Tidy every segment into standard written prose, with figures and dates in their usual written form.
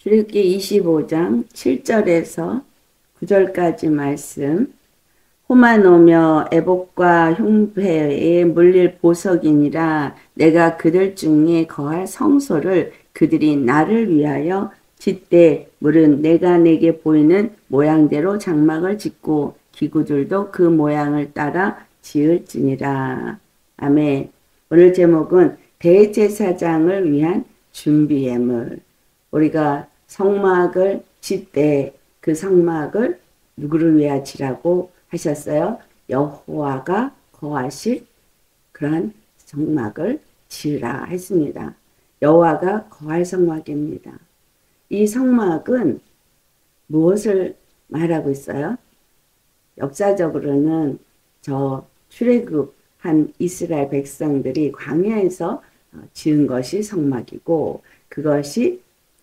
출애굽기 25장 7절에서 9절까지 말씀. 호만 오며 애복과 흉배에 물릴 보석이니라. 내가 그들 중에 거할 성소를 그들이 나를 위하여 짓되 물은 내가 내게 보이는 모양대로 장막을 짓고 기구들도 그 모양을 따라 지을지니라. 아멘. 오늘 제목은 대제사장을 위한 준비 예물. 우리가 성막을 짓되 그 성막을 누구를 위하여 지라고 하셨어요? 여호와가 거하실 그러한 성막을 지으라 했습니다. 여호와가 거할 성막입니다. 이 성막은 무엇을 말하고 있어요? 역사적으로는 저 출애굽한 이스라엘 백성들이 광야에서 지은 것이 성막이고, 그것이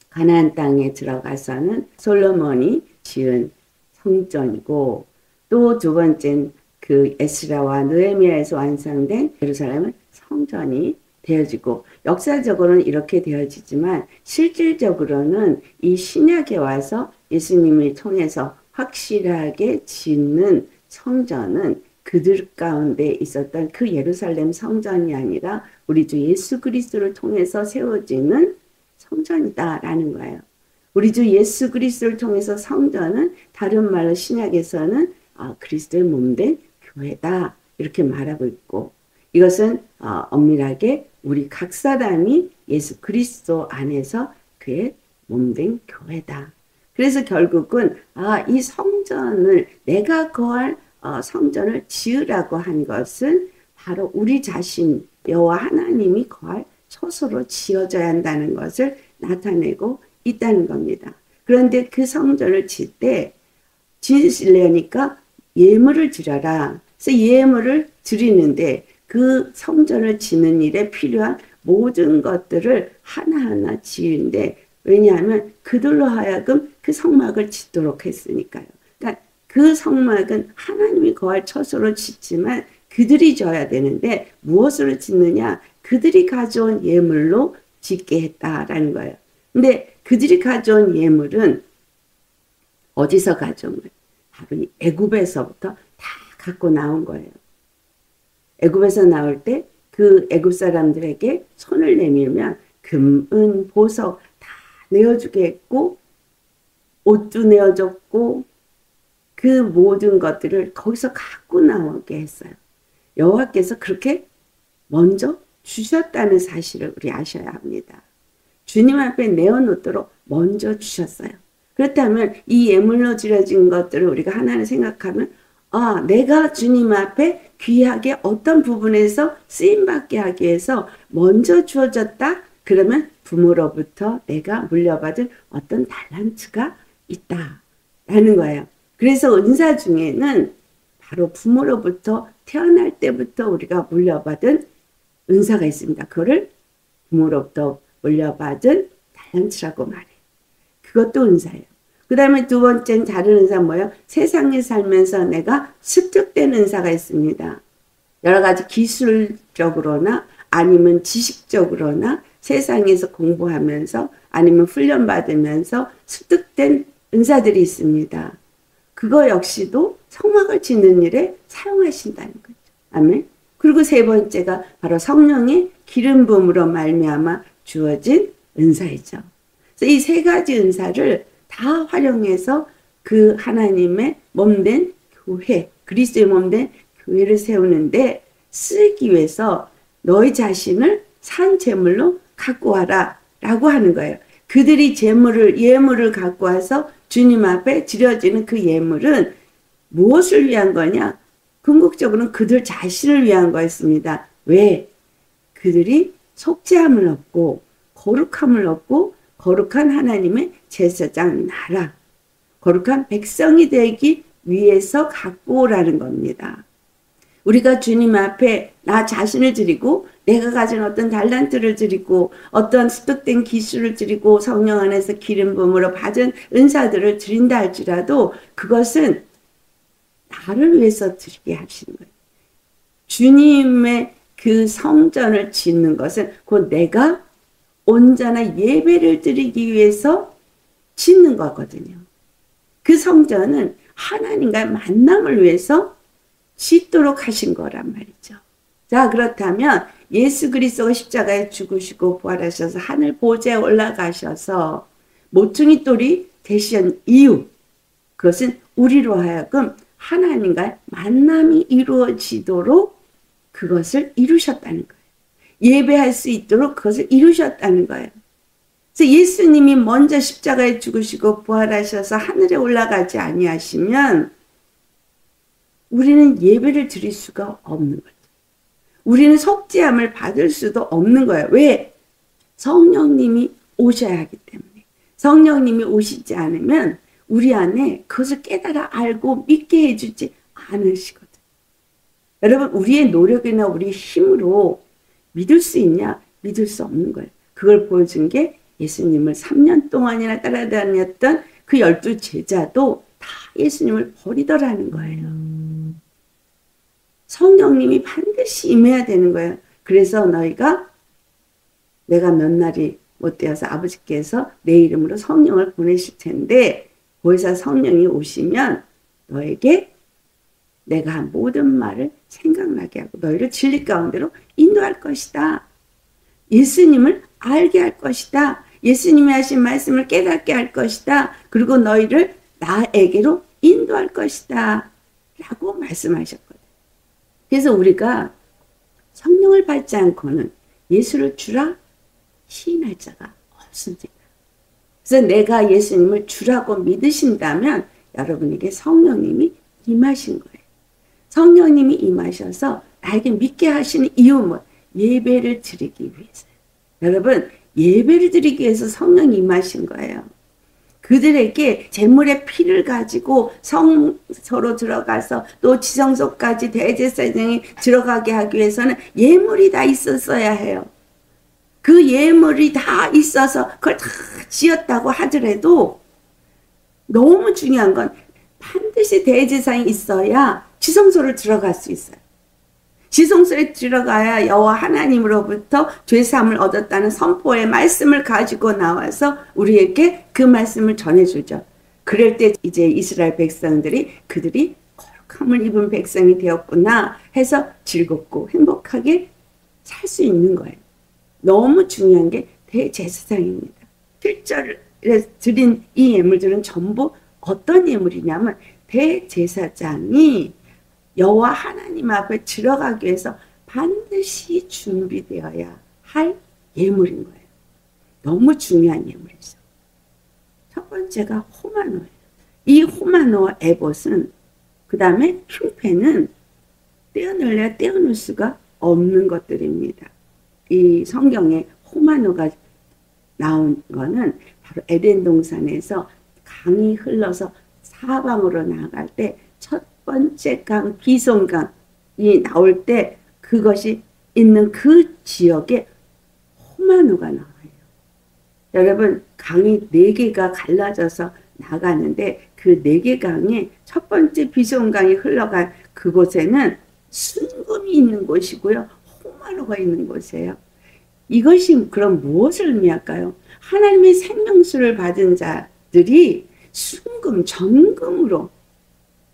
가나안 땅에 들어가서는 솔로몬이 지은 성전이고, 또 두 번째는 그 에스라와 느헤미야에서 완성된 예루살렘은 성전이 되어지고, 역사적으로는 이렇게 되어지지만 실질적으로는 이 신약에 와서 예수님을 통해서 확실하게 짓는 성전은 그들 가운데 있었던 그 예루살렘 성전이 아니라 우리 주 예수 그리스도를 통해서 세워지는 성전이다라는 거예요. 우리 주 예수 그리스도를 통해서 성전은 다른 말로 신약에서는 그리스도의 몸된 교회다 이렇게 말하고 있고, 이것은 엄밀하게 우리 각 사람이 예수 그리스도 안에서 그의 몸된 교회다. 그래서 결국은 이 성전을 내가 거할 성전을 지으라고 한 것은 바로 우리 자신 여호와 하나님이 거할 처소로 지어져야 한다는 것을 나타내고 있다는 겁니다. 그런데 그 성전을 질 때 지으시려니까 예물을 드려라. 그래서 예물을 드리는데 그 성전을 짓는 일에 필요한 모든 것들을 하나하나 지은데, 왜냐하면 그들로 하여금 그 성막을 짓도록 했으니까요. 그러니까 그 성막은 하나님이 거할 처소로 짓지만 그들이 져야 되는데 무엇으로 짓느냐? 그들이 가져온 예물로 짓게 했다라는 거예요. 근데 그들이 가져온 예물은 어디서 가져온 거예요? 바로 이 애굽에서부터 다 갖고 나온 거예요. 애굽에서 나올 때 그 애굽 사람들에게 손을 내밀면 금, 은, 보석 다 내어주게 했고, 옷도 내어줬고, 그 모든 것들을 거기서 갖고 나오게 했어요. 여호와께서 그렇게 먼저 주셨다는 사실을 우리 아셔야 합니다. 주님 앞에 내어놓도록 먼저 주셨어요. 그렇다면 이 예물로 드려진 것들을 우리가 하나를 생각하면 내가 주님 앞에 귀하게 어떤 부분에서 쓰임받게 하기 위해서 먼저 주어졌다? 그러면 부모로부터 내가 물려받은 어떤 달란트가 있다라는 거예요. 그래서 은사 중에는 바로 부모로부터 태어날 때부터 우리가 물려받은 은사가 있습니다. 그거를 부모로부터 물려받은 달란트라고 말해요. 그것도 은사예요. 그 다음에 두 번째는 다른 은사 뭐예요? 세상에 살면서 내가 습득된 은사가 있습니다. 여러 가지 기술적으로나 아니면 지식적으로나 세상에서 공부하면서 아니면 훈련받으면서 습득된 은사들이 있습니다. 그거 역시도 성막을 짓는 일에 사용하신다는 거죠. 아멘. 그리고 세 번째가 바로 성령의 기름 부음으로 말미암아 주어진 은사이죠. 그래서 이 세 가지 은사를 다 활용해서 그 하나님의 몸된 교회, 그리스도의 몸된 교회를 세우는데 쓰기 위해서 너희 자신을 산 제물로 갖고 와라 라고 하는 거예요. 그들이 예물을 갖고 와서 주님 앞에 드려지는 그 예물은 무엇을 위한 거냐? 궁극적으로는 그들 자신을 위한 거였습니다. 왜? 그들이 속죄함을 얻고 거룩함을 얻고 거룩한 하나님의 제사장 나라, 거룩한 백성이 되기 위해서 갖고 오라는 겁니다. 우리가 주님 앞에 나 자신을 드리고 내가 가진 어떤 달란트를 드리고 어떤 습득된 기술을 드리고 성령 안에서 기름 부음으로 받은 은사들을 드린다 할지라도 그것은 나를 위해서 드리게 하시는 거예요. 주님의 그 성전을 짓는 것은 곧 내가 온전한 예배를 드리기 위해서 짓는 거거든요. 그 성전은 하나님과의 만남을 위해서 짓도록 하신 거란 말이죠. 자, 그렇다면 예수 그리스도가 십자가에 죽으시고 부활하셔서 하늘 보좌에 올라가셔서 모퉁이 돌이 되신 이유, 그것은 우리로 하여금 하나님과 만남이 이루어지도록 그것을 이루셨다는 거예요. 예배할 수 있도록 그것을 이루셨다는 거예요. 그래서 예수님이 먼저 십자가에 죽으시고 부활하셔서 하늘에 올라가지 아니하시면 우리는 예배를 드릴 수가 없는 거죠. 우리는 속죄함을 받을 수도 없는 거예요. 왜? 성령님이 오셔야 하기 때문에. 성령님이 오시지 않으면 우리 안에 그것을 깨달아 알고 믿게 해주지 않으시거든요. 여러분, 우리의 노력이나 우리의 힘으로 믿을 수 있냐? 믿을 수 없는 거예요. 그걸 보여준 게 예수님을 3년 동안이나 따라다녔던 그 12 제자도 다 예수님을 버리더라는 거예요. 성령님이 반드시 임해야 되는 거예요. 그래서 너희가 내가 몇 날이 못 되어서 아버지께서 내 이름으로 성령을 보내실 텐데 보혜사 성령이 오시면 너에게 내가 한 모든 말을 생각나게 하고 너희를 진리 가운데로 인도할 것이다. 예수님을 알게 할 것이다. 예수님이 하신 말씀을 깨닫게 할 것이다. 그리고 너희를 나에게로 인도할 것이다. 라고 말씀하셨거든요. 그래서 우리가 성령을 받지 않고는 예수를 주라 시인할 자가 없습니다. 그래서 내가 예수님을 주라고 믿으신다면 여러분에게 성령님이 임하신 거예요. 성령님이 임하셔서 나에게 믿게 하시는 이유는 예배를 드리기 위해서요. 여러분, 예배를 드리기 위해서 성령이 임하신 거예요. 그들에게 제물의 피를 가지고 성소로 들어가서 또 지성소까지 대제사장이 들어가게 하기 위해서는 예물이 다 있었어야 해요. 그 예물이 다 있어서 그걸 다 지었다고 하더라도 너무 중요한 건 반드시 대제사장이 있어야 지성소를 들어갈 수 있어요. 지성소에 들어가야 여호와 하나님으로부터 죄사함을 얻었다는 선포의 말씀을 가지고 나와서 우리에게 그 말씀을 전해주죠. 그럴 때 이제 이스라엘 백성들이 그들이 거룩함을 입은 백성이 되었구나 해서 즐겁고 행복하게 살 수 있는 거예요. 너무 중요한 게 대제사장입니다. 7절에 드린 이 예물들은 전부 어떤 예물이냐면 대제사장이 여호와 하나님 앞에 들어가기 위해서 반드시 준비되어야 할 예물인 거예요. 너무 중요한 예물이죠. 첫 번째가 호마노예요. 이 호마노와 에봇은 그 다음에 흉패는 떼어낼래야 떼어놓을 수가 없는 것들입니다. 이 성경에 호마노가 나온 거는 바로 에덴 동산에서 강이 흘러서 사방으로 나아갈 때 첫 번째 강, 비손강이 나올 때 그것이 있는 그 지역에 호마노가 나와요. 여러분, 강이 4개가 갈라져서 나가는데 그 4개 강에 첫 번째 비손강이 흘러간 그곳에는 순금이 있는 곳이고요. 호마노가 있는 곳이에요. 이것이 그럼 무엇을 의미할까요? 하나님의 생명수를 받은 자들이 순금, 정금으로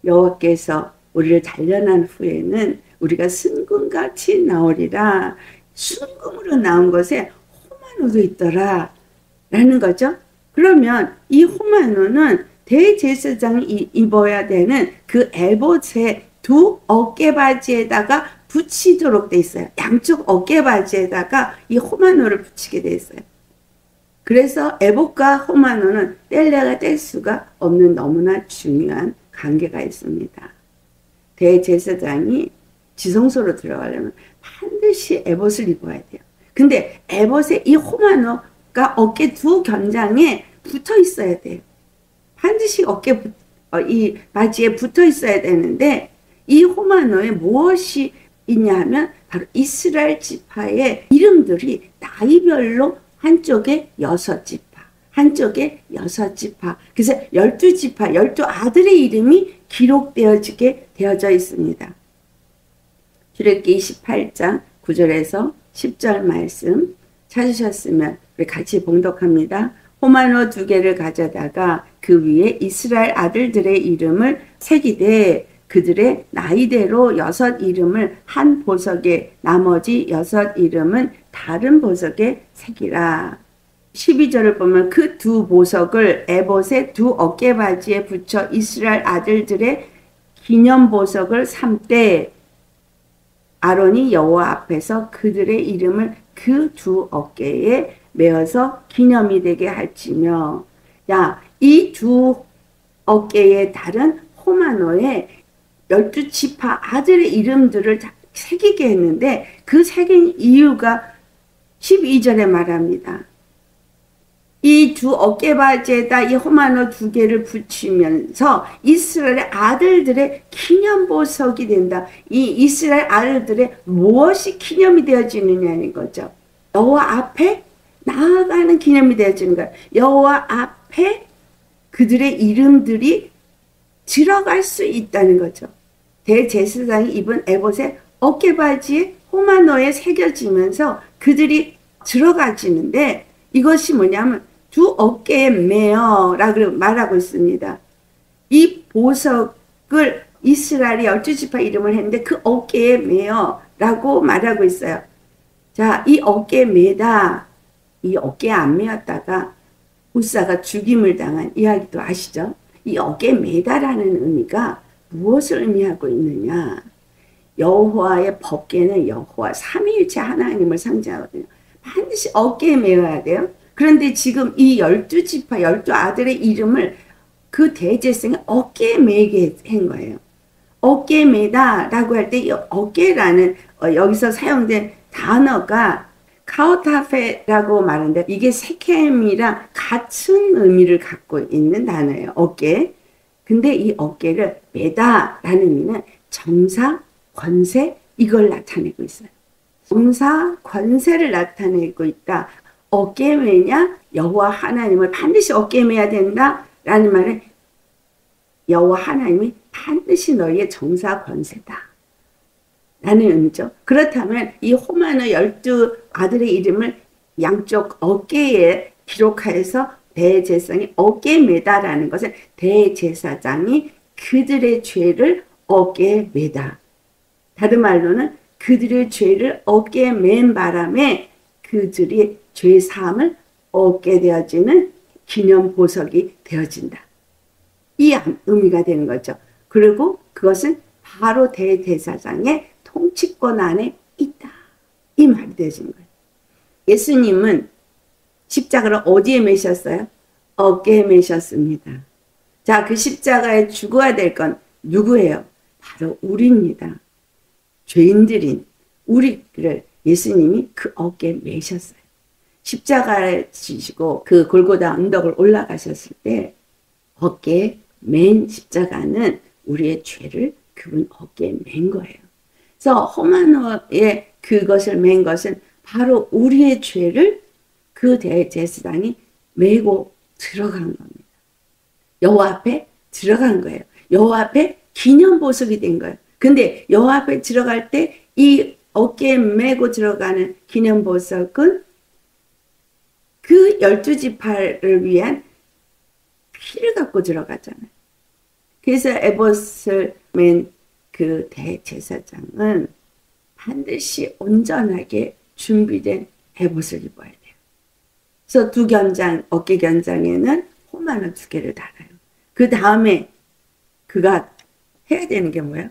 여호와께서 우리를 단련한 후에는 우리가 순금같이 나오리라. 순금으로 나온 것에 호마노도 있더라 라는 거죠. 그러면 이 호마노는 대제사장이 입어야 되는 그 에봇의 두 어깨바지에다가 붙이도록 돼 있어요. 양쪽 어깨바지에다가 이 호마노를 붙이게 돼 있어요. 그래서 에봇과 호마노는 뗄래야 뗄 수가 없는 너무나 중요한 관계가 있습니다. 대제사장이 지성소로 들어가려면 반드시 에봇을 입어야 돼요. 근데 에봇의 이 호마노가 어깨 두 견장에 붙어 있어야 돼요. 반드시 이 바지에 붙어 있어야 되는데 이 호마노에 무엇이 있냐 하면 바로 이스라엘 지파의 이름들이 나이별로 한쪽에 6지파, 한쪽에 6지파. 그래서 12지파, 12아들의 이름이 기록되어지게 되어져 있습니다. 출애굽기 28장 9절에서 10절 말씀 찾으셨으면 우리 같이 봉독합니다. 호마노 2개를 가져다가 그 위에 이스라엘 아들들의 이름을 새기되 그들의 나이대로 6 이름을 한 보석에 나머지 6 이름은 다른 보석에 새기라. 12절을 보면 그 2 보석을 에봇의 2 어깨바지에 붙여 이스라엘 아들들의 기념 보석을 삼되 아론이 여호와 앞에서 그들의 이름을 그 2 어깨에 메어서 기념이 되게 할지며. 야, 이 2 어깨에 다른 호마노의 12지파 아들의 이름들을 새기게 했는데 그 새긴 이유가 12절에 말합니다. 이 2 어깨바지에다 이 호마노 2개를 붙이면서 이스라엘 아들들의 기념보석이 된다. 이 이스라엘 아들들의 무엇이 기념이 되어지느냐는 거죠. 여호와 앞에 나아가는 기념이 되어지는 거예요. 여호와 앞에 그들의 이름들이 들어갈 수 있다는 거죠. 대제사장이 입은 에봇의 어깨바지에 호마노에 새겨지면서 그들이 들어가지는데 이것이 뭐냐면 2 어깨에 메어라고 말하고 있습니다. 이 보석을 이스라엘이 12지파 이름을 했는데 그 어깨에 메어라고 말하고 있어요. 자, 이 어깨에 메다, 이 어깨에 안 메었다가 우사가 죽임을 당한 이야기도 아시죠? 이 어깨에 메다라는 의미가 무엇을 의미하고 있느냐? 여호와의 법궤는 여호와 삼위일체 하나님을 상징하거든요. 반드시 어깨에 메어야 돼요. 그런데 지금 이 12지파 12아들의 이름을 그 대제사장이 어깨에 메게 한 거예요. 어깨에 메다라고 할 때 이 어깨라는 여기서 사용된 단어가 카오타페라고 말하는데 이게 세켐이랑 같은 의미를 갖고 있는 단어예요. 어깨. 근데 이 어깨를 메다라는 의미는 정사, 권세 이걸 나타내고 있어요. 정사, 권세를 나타내고 있다. 어깨에 메냐? 여호와 하나님을 반드시 어깨에 메야 된다. 라는 말은 여호와 하나님이 반드시 너희의 정사, 권세다. 라는 의미죠. 그렇다면 이 호마노 12아들의 이름을 양쪽 어깨에 기록하여서 대제사장이 어깨에 메다라는 것은 대제사장이 그들의 죄를 어깨에 메다. 다른 말로는 그들의 죄를 어깨에 맨 바람에 그들이 죄 사함을 얻게 되어지는 기념 보석이 되어진다. 이 의미가 되는 거죠. 그리고 그것은 바로 대제사장의 통치권 안에 있다. 이 말이 되어지는 거예요. 예수님은 십자가를 어디에 매셨어요? 어깨에 매셨습니다. 자, 그 십자가에 죽어야 될 건 누구예요? 바로 우리입니다. 죄인들인 우리를 예수님이 그 어깨에 매셨어요. 십자가를 지시고 그 골고다 언덕을 올라가셨을 때 어깨에 맨 십자가는 우리의 죄를 그분 어깨에 맨 거예요. 그래서 호마노에 그것을 맨 것은 바로 우리의 죄를 그 대제사장이 메고 들어간 겁니다. 여호와 앞에 들어간 거예요. 여호와 앞에 기념보석이 된 거예요. 근데 여호와 앞에 들어갈 때 이 어깨에 메고 들어가는 기념보석은 그 12지파를 위한 피를 갖고 들어가잖아요. 그래서 에봇을 맨 그 대제사장은 반드시 온전하게 준비된 에봇을 입어야 돼요. 그래서 2 견장, 어깨 견장에는 호마노 2개를 달아요. 그 다음에 그가 해야 되는 게 뭐예요?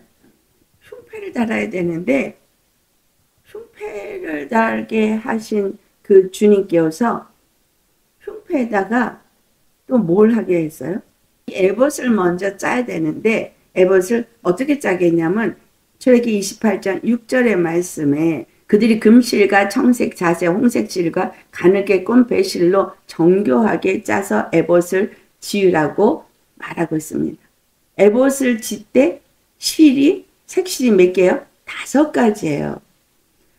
흉패를 달아야 되는데 흉패를 달게 하신 그 주님께서 흉패에다가 또 뭘 하게 했어요? 에봇을 먼저 짜야 되는데 에봇을 어떻게 짜겠냐면 출애굽기 28장 6절의 말씀에 그들이 금실과 청색 자세 홍색 실과 가늘게 꼰 배실로 정교하게 짜서 에봇을 지으라고 말하고 있습니다. 에봇을 질 때 실이 색실이 몇 개요? 5가지예요.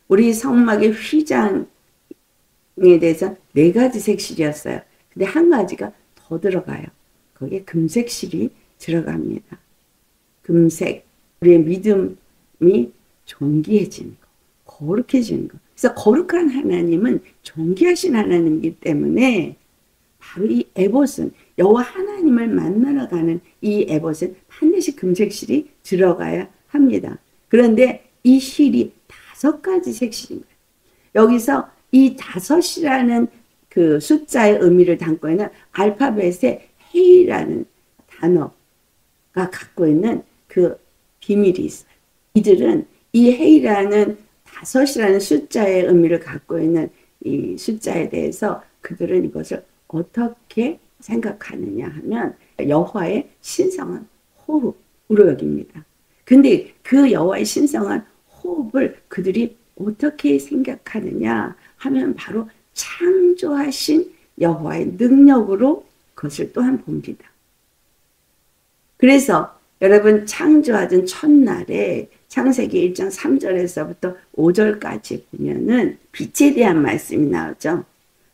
우리 성막의 휘장에 대해서 4가지 색실이었어요. 근데 한 가지가 더 들어가요. 거기에 금색실이 들어갑니다. 금색, 우리의 믿음이 존귀해지는 거, 거룩해지는 거. 그래서 거룩한 하나님은 존귀하신 하나님이기 때문에 바로 이 에봇은 여호와 하나님을 만나러 가는 이 에봇은 반드시 금색실이 들어가야 합니다. 그런데 이 실이 5가지 색실인 거예요. 여기서 이 5이라는 그 숫자의 의미를 담고 있는 알파벳의 헤이라는 단어가 갖고 있는 그 비밀이 있어요. 이들은 이 헤이라는 5이라는 숫자의 의미를 갖고 있는 이 숫자에 대해서 그들은 이것을 어떻게 생각하느냐 하면 여호와의 신성한 호흡으로 여깁니다. 근데 그 여호와의 신성한 호흡을 그들이 어떻게 생각하느냐 하면 바로 창조하신 여호와의 능력으로 그것을 또한 봅니다. 그래서 여러분 창조하던 첫날에 창세기 1장 3절에서부터 5절까지 보면은 빛에 대한 말씀이 나오죠.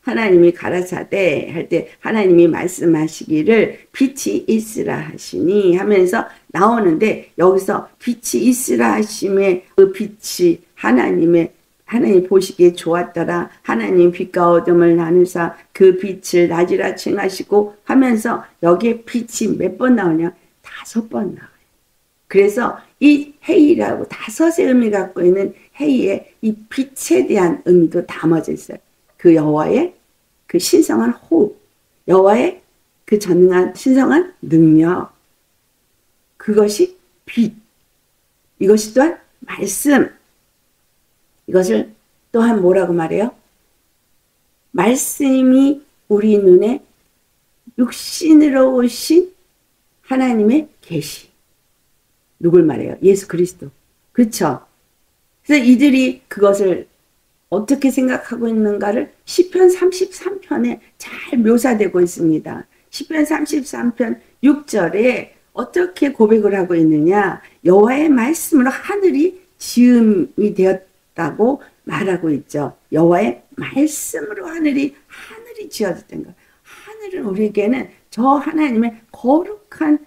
하나님이 가라사대 할 때 하나님이 말씀하시기를 빛이 있으라 하시니 하면서 나오는데 여기서 빛이 있으라 하심에 그 빛이 하나님 보시기에 좋았더라. 하나님 빛과 어둠을 나누사 그 빛을 낮이라 칭하시고 하면서 여기에 빛이 몇 번 나오냐? 5번 나와요. 그래서 이 헤이라고 5의 의미 갖고 있는 헤이에 이 빛에 대한 의미도 담아져 있어요. 그 여호와의 그 신성한 호흡, 여호와의 그 전능한 신성한 능력, 그것이 빛, 이것이 또한 말씀, 이것을 또한 뭐라고 말해요? 말씀이 우리 눈에 육신으로 오신 하나님의 계시. 누굴 말해요? 예수 그리스도. 그렇죠? 그래서 이들이 그것을 어떻게 생각하고 있는가를 시편 33편에 잘 묘사되고 있습니다. 시편 33편 6절에 어떻게 고백을 하고 있느냐? 여호와의 말씀으로 하늘이 지음이 되었다고 말하고 있죠. 여호와의 말씀으로 하늘이 지어졌던 것. 하늘은 우리에게는 저 하나님의 거룩한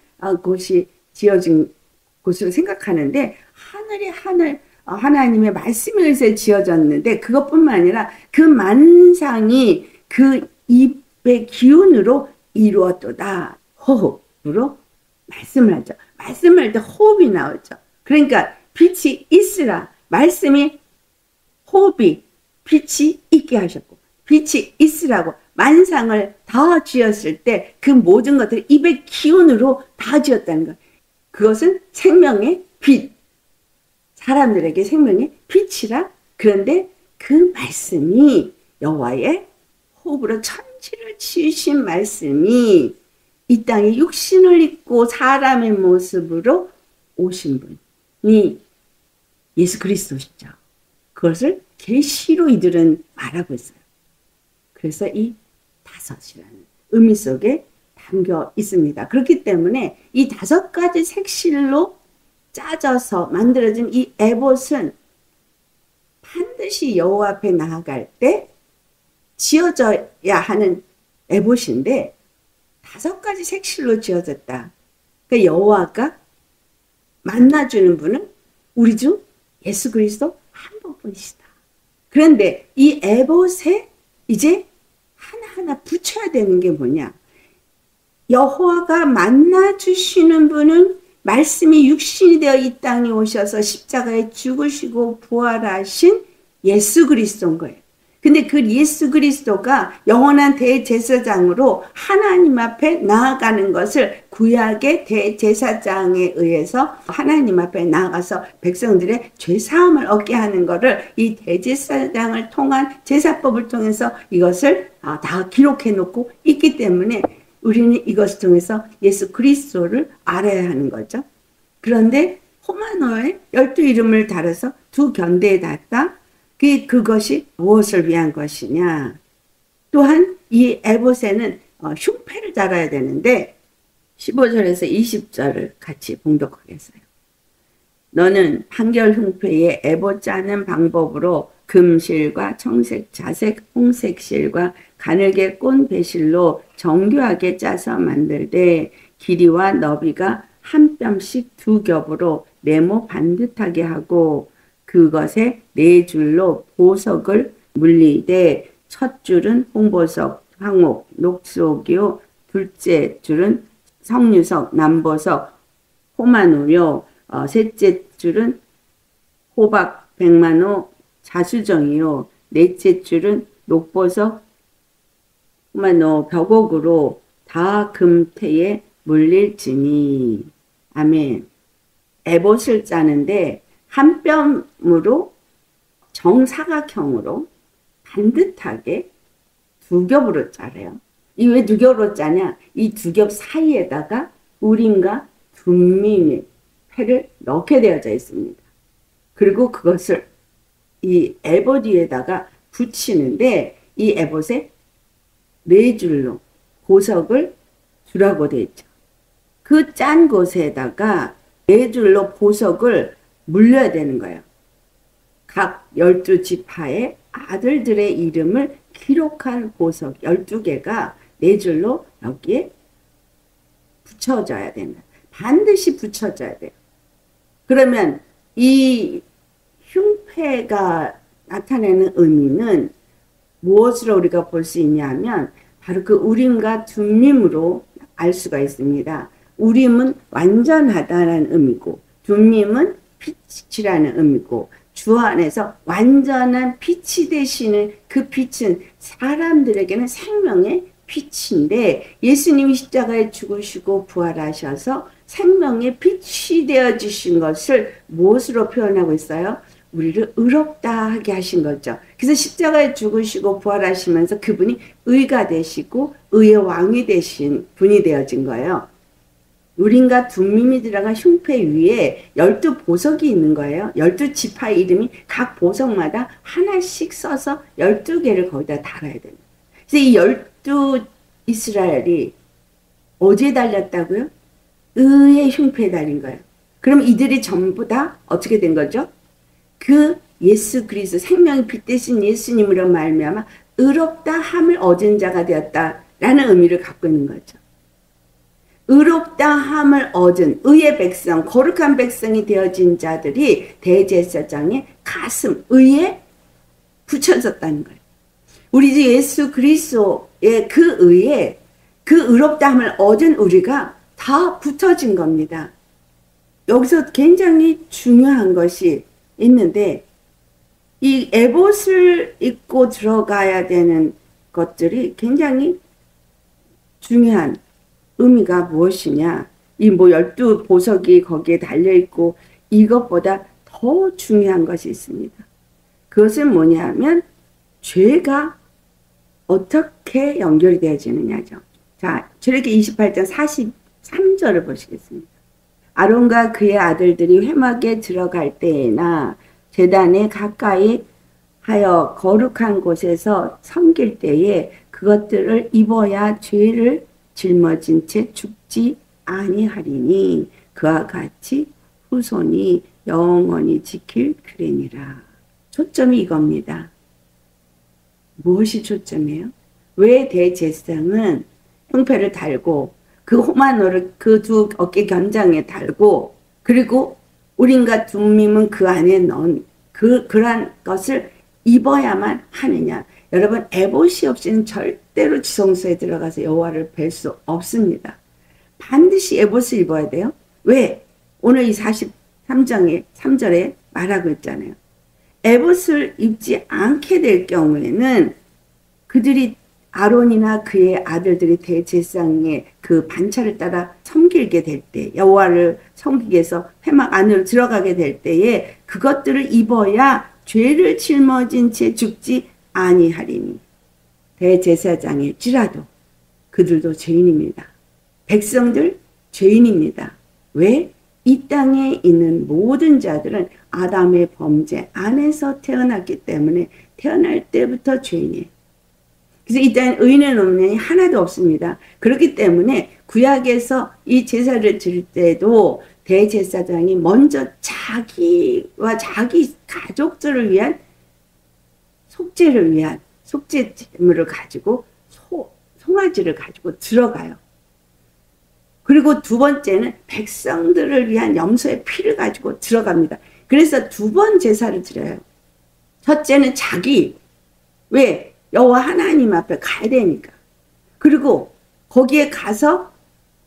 곳이 지어진 곳으로 생각하는데 하늘이 하나님의 말씀에 의해서 지어졌는데 그것뿐만 아니라 그 만상이 그 입의 기운으로 이루어도다. 호흡으로 말씀을 하죠. 말씀을 할 때 호흡이 나오죠. 그러니까 빛이 있으라. 말씀이 호흡이 빛이 있게 하셨고 빛이 있으라고 만상을 다 지었을 때 그 모든 것들이 입의 기운으로 다 지었다는 것. 그것은 생명의 빛. 사람들에게 생명의 빛이라. 그런데 그 말씀이 여호와의 호흡으로 천지를 지으신 말씀이 이 땅에 육신을 입고 사람의 모습으로 오신 분이 예수 그리스도시죠. 그것을 계시로 이들은 말하고 있어요. 그래서 이 5이라는 의미 속에 담겨 있습니다. 그렇기 때문에 이 5가지 색실로 짜져서 만들어진 이 에봇은 반드시 여호와 앞에 나아갈 때 지어져야 하는 에봇인데 5가지 색실로 지어졌다. 그러니까 여호와가 만나주는 분은 우리 중 예수 그리스도 한 분뿐이시다. 그런데 이 에봇에 이제 하나하나 붙여야 되는 게 뭐냐? 여호와가 만나주시는 분은 말씀이 육신이 되어 이 땅에 오셔서 십자가에 죽으시고 부활하신 예수 그리스도인 거예요. 근데 그 예수 그리스도가 영원한 대제사장으로 하나님 앞에 나아가는 것을 구약의 대제사장에 의해서 하나님 앞에 나아가서 백성들의 죄사함을 얻게 하는 것을 이 대제사장을 통한 제사법을 통해서 이것을 다 기록해 놓고 있기 때문에 우리는 이것을 통해서 예수 그리스도를 알아야 하는 거죠. 그런데 호마노의 12 이름을 달아서 두 견대에 닿았다. 그것이 무엇을 위한 것이냐. 또한 이 에봇에는 흉패를 달아야 되는데 15절에서 20절을 같이 봉독하겠어요. 너는 판결 흉패에 에봇 짜는 방법으로 금실과 청색, 자색, 홍색 실과 가늘게 꼰 배실로 정교하게 짜서 만들되 길이와 너비가 한 뼘씩 2겹으로 네모 반듯하게 하고 그것에 4줄로 보석을 물리되 첫 줄은 홍보석, 황옥, 녹수옥이요. 둘째 줄은 성유석, 남보석, 호마노요. 셋째 줄은 호박, 백만호, 자수정이요. 넷째 줄은 녹보석, 호마노, 벽옥으로 다 금태에 물릴지니. 아멘. 에봇을 짜는데 한 뼘으로 정사각형으로 반듯하게 두 겹으로 짜래요. 이 왜 두 겹으로 짜냐? 이 두 겹 사이에다가 우림과 둠밈의 패를 넣게 되어져 있습니다. 그리고 그것을 이 에봇 위에다가 붙이는데 이 에봇에 네 줄로 보석을 주라고 되어 있죠. 그 짠 곳에다가 네 줄로 보석을 물려야 되는 거예요. 각 12지파의 아들들의 이름을 기록한 보석 12개가 네 줄로 여기에 붙여져야 된다. 반드시 붙여져야 돼요. 그러면 이 흉패가 나타내는 의미는 무엇으로 우리가 볼 수 있냐면 바로 그 우림과 둠밈으로 알 수가 있습니다. 우림은 완전하다라는 의미고 둠밈은 빛이라는 의미고 주 안에서 완전한 빛이 되시는 그 빛은 사람들에게는 생명의 빛인데 예수님이 십자가에 죽으시고 부활하셔서 생명의 빛이 되어주신 것을 무엇으로 표현하고 있어요? 우리를 의롭다 하게 하신 거죠. 그래서 십자가에 죽으시고 부활하시면서 그분이 의가 되시고 의의 왕이 되신 분이 되어진 거예요. 우림과 둠밈이 들어간 흉패 위에 12보석이 있는 거예요. 12지파 이름이 각 보석마다 하나씩 써서 12개를 거기다 달아야 됩니다. 그래서 이 12 이스라엘이 어디에 달렸다고요? 의의 흉패에 달린 거예요. 그럼 이들이 전부 다 어떻게 된 거죠? 그 예수 그리스도 생명이 빛 되신 예수님으로 말미암아 의롭다 함을 얻은 자가 되었다라는 의미를 갖고 있는 거죠. 의롭다 함을 얻은 의의 백성, 거룩한 백성이 되어진 자들이 대제사장의 가슴, 의에 붙여졌다는 거예요. 우리 주 예수 그리스도의 그 의에 그 의롭다 함을 얻은 우리가 다 붙어진 겁니다. 여기서 굉장히 중요한 것이 있는데 이 에봇을 입고 들어가야 되는 것들이 굉장히 중요한 의미가 무엇이냐. 이 12보석이 거기에 달려있고 이것보다 더 중요한 것이 있습니다. 그것은 뭐냐면 죄가 어떻게 연결이 되어지느냐죠. 자, 출애굽기 28장 43절을 보시겠습니다. 아론과 그의 아들들이 회막에 들어갈 때에나 제단에 가까이 하여 거룩한 곳에서 섬길 때에 그것들을 입어야 죄를 짊어진 채 죽지 아니하리니 그와 같이 후손이 영원히 지킬 그레니라. 초점이 이겁니다. 무엇이 초점이에요? 왜 대제사장은 흉패를 달고 그 호마노를 그 두 어깨 견장에 달고 그리고 우림과 둠밈은 그 안에 넣은 그러한 것을 입어야만 하느냐. 여러분 에봇이 없이는 절대로 지성소에 들어가서 여호와를 뵐 수 없습니다. 반드시 에봇을 입어야 돼요. 왜? 오늘 이 43장의 3절에 말하고 있잖아요. 에봇을 입지 않게 될 경우에는 그들이 아론이나 그의 아들들이 대제사장의 그 반차를 따라 섬기게 될 때, 여호와를 섬기기 위해서 회막 안으로 들어가게 될 때에 그것들을 입어야 죄를 짊어진 채 죽지 아니하리니. 대제사장일지라도 그들도 죄인입니다. 백성들 죄인입니다. 왜? 이 땅에 있는 모든 자들은 아담의 범죄 안에서 태어났기 때문에 태어날 때부터 죄인이에요. 그래서 이 땅에 의인은 없느니 하나도 없습니다. 그렇기 때문에 구약에서 이 제사를 드릴 때도 대제사장이 먼저 자기와 자기 가족들을 위한 속죄를 위한 속죄물을 가지고 송아지를 가지고 들어가요. 그리고 두 번째는 백성들을 위한 염소의 피를 가지고 들어갑니다. 그래서 두 번 제사를 드려요. 첫째는 자기, 왜? 여호와 하나님 앞에 가야 되니까. 그리고 거기에 가서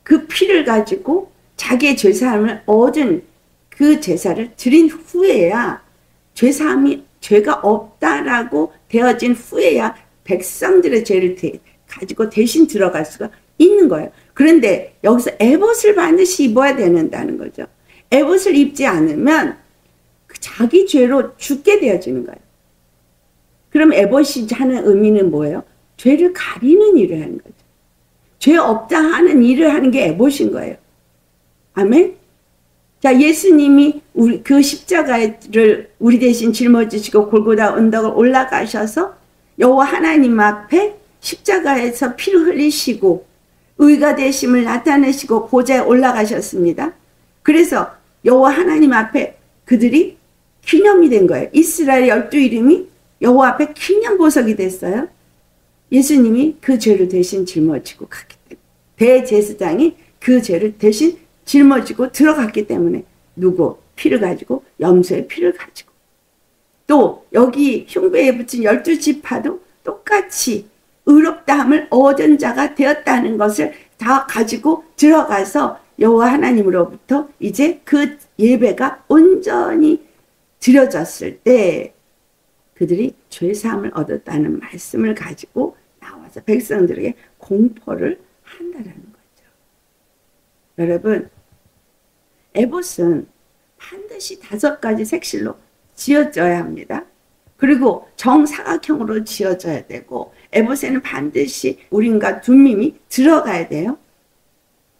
그 피를 가지고 자기의 죄사함을 얻은 그 제사를 드린 후에야 죄사함이 죄가 없다라고 되어진 후에야 백성들의 죄를 가지고 대신 들어갈 수가 있는 거예요. 그런데 여기서 에봇을 반드시 입어야 된다는 거죠. 에봇을 입지 않으면 자기 죄로 죽게 되어지는 거예요. 그럼 에봇이 하는 의미는 뭐예요? 죄를 가리는 일을 하는 거죠. 죄 없다 하는 일을 하는 게 에봇인 거예요. 아멘? 자, 예수님이 그 십자가를 우리 대신 짊어지시고 골고다 언덕을 올라가셔서 여호와 하나님 앞에 십자가에서 피를 흘리시고 의가 되심을 나타내시고 보좌에 올라가셨습니다. 그래서 여호와 하나님 앞에 그들이 기념이 된 거예요. 이스라엘 12 이름이 여호와 앞에 기념 보석이 됐어요. 예수님이 그 죄를 대신 짊어지고 갔기 때문에, 대제사장이 그 죄를 대신 짊어지고 들어갔기 때문에, 누구 피를 가지고, 염소의 피를 가지고, 또 여기 흉배에 붙인 12지파도 똑같이 의롭다함을 얻은 자가 되었다는 것을 다 가지고 들어가서 여호와 하나님으로부터 이제 그 예배가 온전히 드려졌을 때 그들이 죄사함을 얻었다는 말씀을 가지고 나와서 백성들에게 공포를 한다라는 거죠. 여러분, 에봇은 반드시 5가지 색실로 지어져야 합니다. 그리고 정사각형으로 지어져야 되고, 에봇에는 반드시 우림과 둠밈이 들어가야 돼요.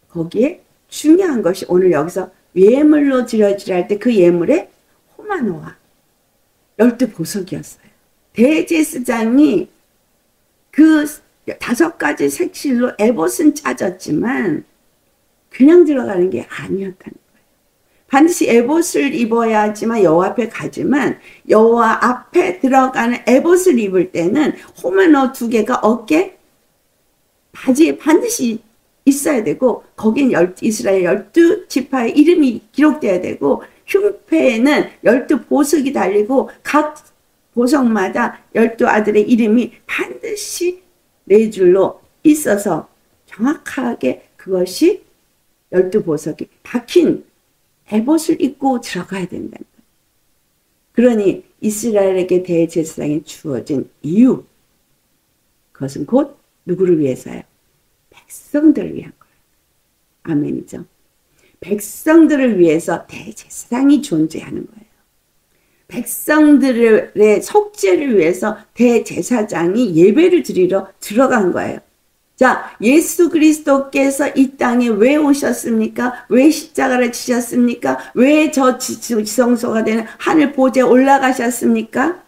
거기에 중요한 것이 오늘 여기서 예물로 드려지라 할 때 그 예물에 호마노와 12보석이었어요. 대제사장이 그 5가지 색실로 에봇은 짜졌지만 그냥 들어가는 게 아니었다는 거예요. 반드시 에봇을 입어야지만 여호와 앞에 가지만, 여호와 앞에 들어가는 에봇을 입을 때는 호마노 2개가 어깨, 바지에 반드시 있어야 되고, 거긴 이스라엘 12지파의 이름이 기록돼야 되고, 흉패에는 12보석이 달리고 각 보석마다 12아들의 이름이 반드시 4줄로 있어서 정확하게 그것이 12보석이 박힌 에봇을 입고 들어가야 된다는 거예요. 그러니 이스라엘에게 대제사장이 주어진 이유, 그것은 곧 누구를 위해서요? 백성들을 위한 거예요. 아멘이죠. 백성들을 위해서 대제사장이 존재하는 거예요. 백성들의 속죄를 위해서 대제사장이 예배를 드리러 들어간 거예요. 자, 예수 그리스도께서 이 땅에 왜 오셨습니까? 왜 십자가를 지셨습니까? 왜 저 지성소가 되는 하늘 보좌에 올라가셨습니까?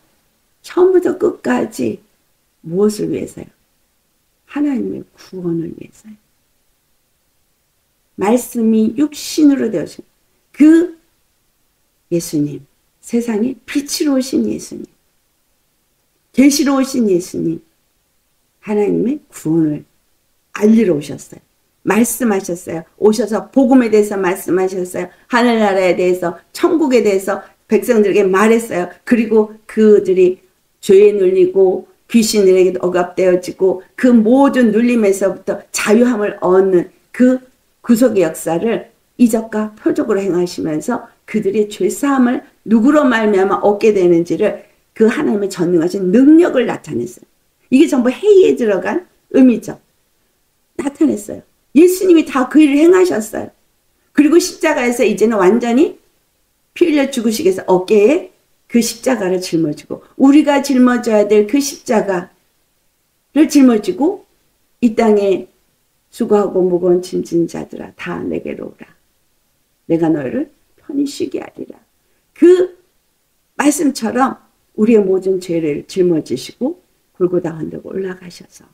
처음부터 끝까지 무엇을 위해서요? 하나님의 구원을 위해서요. 말씀이 육신으로 되어진 그 예수님, 세상에 빛으로 오신 예수님, 계시로 오신 예수님, 하나님의 구원을 알리러 오셨어요. 말씀하셨어요. 오셔서 복음에 대해서 말씀하셨어요. 하늘나라에 대해서, 천국에 대해서 백성들에게 말했어요. 그리고 그들이 죄에 눌리고 귀신들에게 억압되어지고 그 모든 눌림에서부터 자유함을 얻는 그 구속의 역사를 이적과 표적으로 행하시면서 그들의 죄사함을 누구로 말미암아 얻게 되는지를 그 하나님의 전능하신 능력을 나타냈어요. 이게 전부 회의에 들어간 의미죠. 나타냈어요. 예수님이 다 그 일을 행하셨어요. 그리고 십자가에서 이제는 완전히 피 흘려 죽으시기 위해서 어깨에 그 십자가를 짊어지고, 우리가 짊어져야 될 그 십자가를 짊어지고 이 땅에 수고하고 무거운 짐진 자들아 다 내게로 오라. 내가 너희를 편히 쉬게 하리라. 그 말씀처럼 우리의 모든 죄를 짊어지시고 골고다 언덕 올라가셔서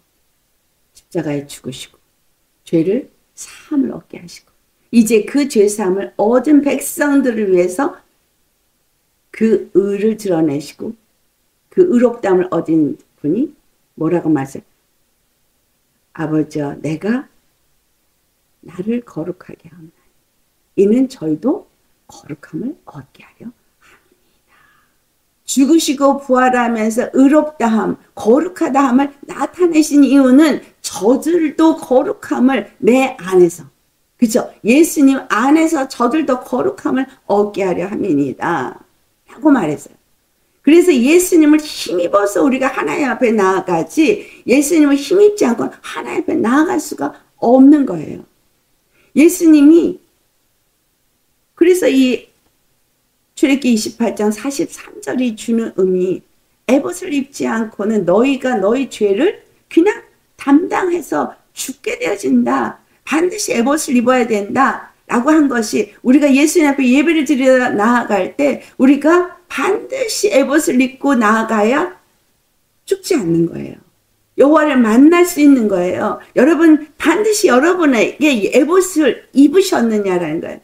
십자가에 죽으시고 죄를 사함을 얻게 하시고, 이제 그 죄사함을 얻은 백성들을 위해서 그 의를 드러내시고 그 의롭다함을 얻은 분이 뭐라고 말씀해요? 아버지여, 내가 나를 거룩하게 하옵나니 이는 저희도 거룩함을 얻게 하려 합니다. 죽으시고 부활하면서 의롭다함, 거룩하다함을 나타내신 이유는 저들도 거룩함을 내 안에서, 그죠? 예수님 안에서 저들도 거룩함을 얻게 하려 함이니이다 라고 말했어요. 그래서 예수님을 힘입어서 우리가 하나님 앞에 나아가지, 예수님을 힘입지 않고 하나님 앞에 나아갈 수가 없는 거예요. 예수님이, 그래서 이 출애굽기 28장 43절이 주는 의미, 에봇을 입지 않고는 너희가 너희 죄를 그냥 담당해서 죽게 되어진다. 반드시 에봇을 입어야 된다. 라고 한 것이, 우리가 예수님 앞에 예배를 드리러 나아갈 때 우리가 반드시 에봇을 입고 나아가야 죽지 않는 거예요. 여호와를 만날 수 있는 거예요. 여러분, 반드시 여러분에게 에봇을 입으셨느냐라는 거예요.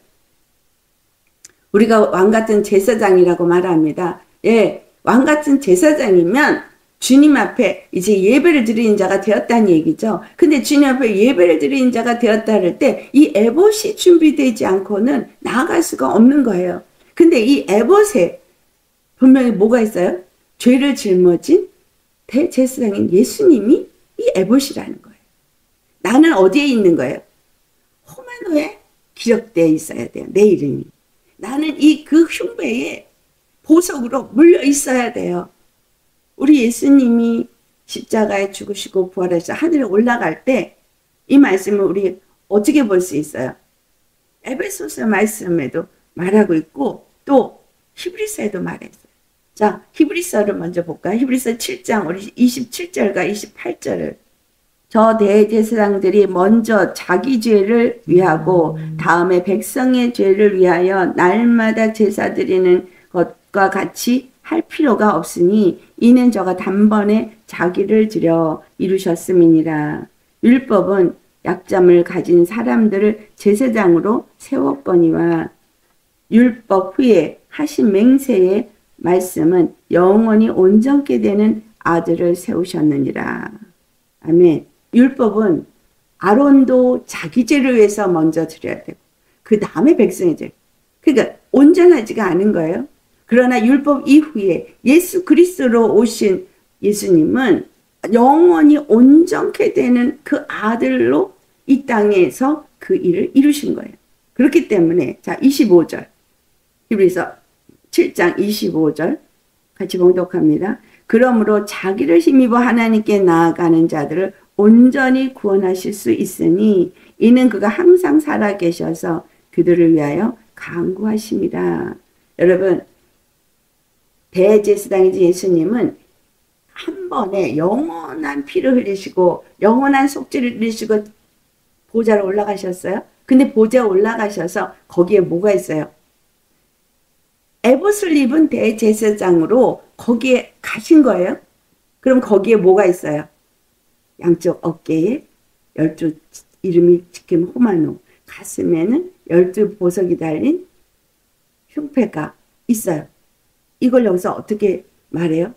우리가 왕같은 제사장이라고 말합니다. 예, 왕같은 제사장이면 주님 앞에 이제 예배를 드리는 자가 되었다는 얘기죠. 근데 주님 앞에 예배를 드리는 자가 되었다 할 때 이 에봇이 준비되지 않고는 나아갈 수가 없는 거예요. 근데 이 에봇에 분명히 뭐가 있어요? 죄를 짊어진 대제사장인 예수님이 이 에봇이라는 거예요. 나는 어디에 있는 거예요? 호마노에 기록되어 있어야 돼요. 내 이름이. 나는 그 흉배에 보석으로 물려 있어야 돼요. 우리 예수님이 십자가에 죽으시고 부활해서 하늘에 올라갈 때 이 말씀을 우리 어떻게 볼 수 있어요? 에베소서 말씀에도 말하고 있고 또 히브리서에도 말했어요. 자, 히브리서를 먼저 볼까요? 히브리서 7장 우리 27절과 28절을, 저 대제사장들이 먼저 자기 죄를 위하고 다음에 백성의 죄를 위하여 날마다 제사 드리는 것과 같이 할 필요가 없으니 이는 저가 단번에 자기를 드려 이루셨음이니라. 율법은 약점을 가진 사람들을 제사장으로 세웠거니와 율법 후에 하신 맹세의 말씀은 영원히 온전케 되는 아들을 세우셨느니라. 아멘. 율법은 아론도 자기 죄를 위해서 먼저 드려야 되고 그 다음에 백성의 죄. 그러니까 온전하지가 않은 거예요. 그러나 율법 이후에 예수 그리스도로 오신 예수님은 영원히 온전케 되는 그 아들로 이 땅에서 그 일을 이루신 거예요. 그렇기 때문에 자 25절 히브리서 7장 25절 같이 봉독합니다. 그러므로 자기를 힘입어 하나님께 나아가는 자들을 온전히 구원하실 수 있으니 이는 그가 항상 살아계셔서 그들을 위하여 간구하심이라. 여러분, 대제사장이신 예수님은 한 번에 영원한 피를 흘리시고 영원한 속죄를 흘리시고 보좌로 올라가셨어요. 근데 보좌에 올라가셔서 거기에 뭐가 있어요? 에봇을 입은 대제사장으로 거기에 가신 거예요. 그럼 거기에 뭐가 있어요? 양쪽 어깨에 12 이름이 지금 호마노, 가슴에는 12 보석이 달린 흉패가 있어요. 이걸 여기서 어떻게 말해요?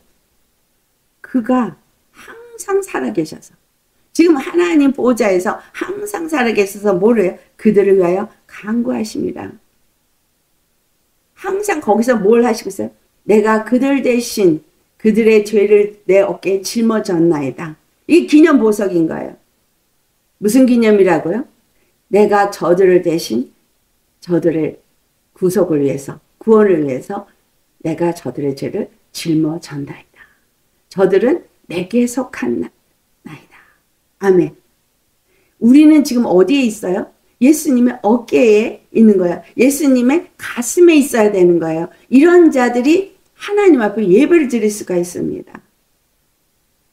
그가 항상 살아계셔서, 지금 하나님 보좌에서 항상 살아계셔서 뭐를 해요? 그들을 위하여 간구하십니다. 항상 거기서 뭘 하시고 있어요? 내가 그들 대신 그들의 죄를 내 어깨에 짊어졌나이다. 이게 기념 보석인 거예요. 무슨 기념이라고요? 내가 저들을 대신 저들의 구속을 위해서, 구원을 위해서 내가 저들의 죄를 짊어졌나이다. 저들은 내게 속한 나이다. 아멘. 우리는 지금 어디에 있어요? 예수님의 어깨에 있는 거예요. 예수님의 가슴에 있어야 되는 거예요. 이런 자들이 하나님 앞에 예배를 드릴 수가 있습니다.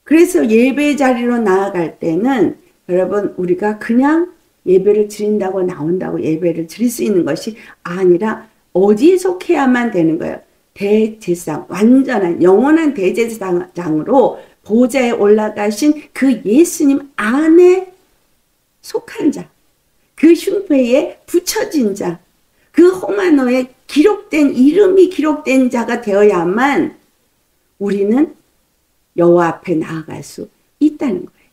그래서 예배 자리로 나아갈 때는 여러분, 우리가 그냥 예배를 드린다고 나온다고 예배를 드릴 수 있는 것이 아니라 어디에 속해야만 되는 거예요. 대제사장, 완전한 영원한 대제사장으로 보좌에 올라가신 그 예수님 안에 속한 자, 그 흉패에 붙여진 자, 그 호마노에 기록된 이름이 기록된 자가 되어야만 우리는 여호와 앞에 나아갈 수 있다는 거예요.